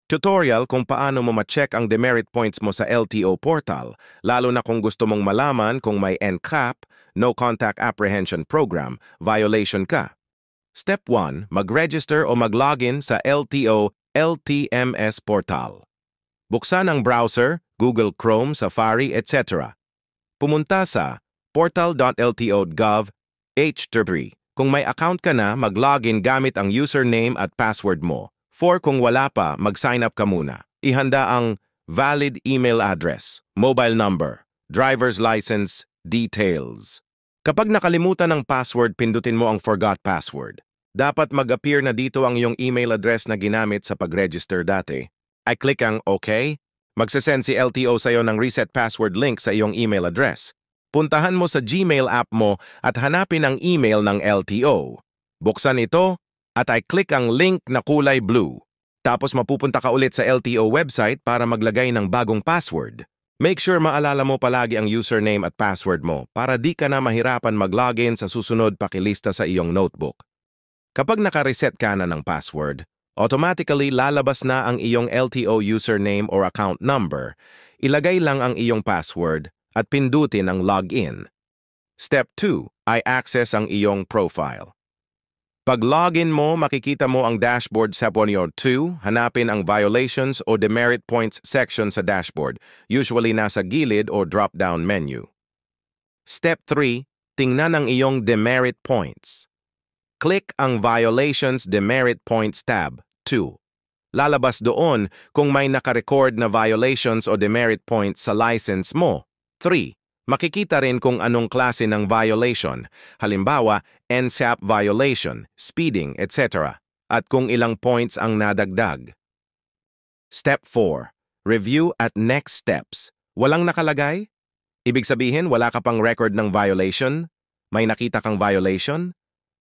Tutorial kung paano mo ma-check ang demerit points mo sa LTO portal, lalo na kung gusto mong malaman kung may NCAP, No Contact Apprehension Program, violation ka. Step 1, mag-register o mag-login sa LTO LTMS portal. Buksan ang browser, Google Chrome, Safari, etc. Pumunta sa portal.lto.gov H3. Kung may account ka na, mag-login gamit ang username at password mo. 4. Kung wala pa, mag-sign up ka muna. Ihanda ang valid email address, mobile number, driver's license, details. Kapag nakalimutan ng password, pindutin mo ang forgot password. Dapat mag-appear na dito ang iyong email address na ginamit sa pag-register dati. I-click ang OK. Magsasend si LTO sa iyo ng reset password link sa iyong email address. Puntahan mo sa Gmail app mo at hanapin ang email ng LTO. Buksan ito at i-click ang link na kulay blue. Tapos mapupunta ka ulit sa LTO website para maglagay ng bagong password. Make sure maalala mo palagi ang username at password mo para di ka na mahirapan mag-login sa susunod pakilista sa iyong notebook. Kapag naka-reset ka na ng password, automatically lalabas na ang iyong LTO username or account number. Ilagay lang ang iyong password at pindutin ang login. Step 2, i-access ang iyong profile. Pag login mo, makikita mo ang dashboard sa Ponyo 2, hanapin ang violations o demerit points section sa dashboard, usually nasa gilid o drop-down menu. Step 3, tingnan ang iyong demerit points. Click ang Violations Demerit Points tab 2. Lalabas doon kung may nakarecord na violations o demerit points sa license mo. 3. Makikita rin kung anong klase ng violation, halimbawa, NCAP violation, speeding, etc. At kung ilang points ang nadagdag. Step 4. Review at next steps. Walang nakalagay? Ibig sabihin wala ka pang record ng violation? May nakita kang violation?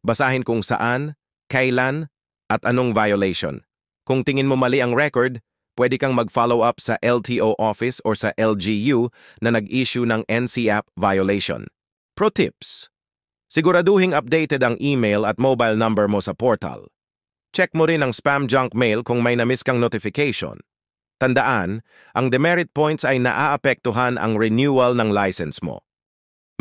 Basahin kung saan, kailan, at anong violation. Kung tingin mo mali ang record, pwede kang mag-follow up sa LTO office or sa LGU na nag-issue ng NCAP violation. Pro tips: siguraduhing updated ang email at mobile number mo sa portal. Check mo rin ang spam junk mail kung may na-miss kang notification. Tandaan, ang demerit points ay naaapektuhan ang renewal ng license mo.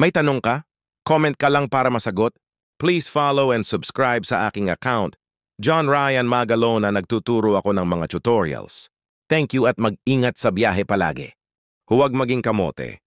May tanong ka? Comment ka lang para masagot. Please follow and subscribe sa aking account. John Ryan Magalona, nagtuturo ako ng mga tutorials. Thank you at mag-ingat sa biyahe palagi. Huwag maging kamote.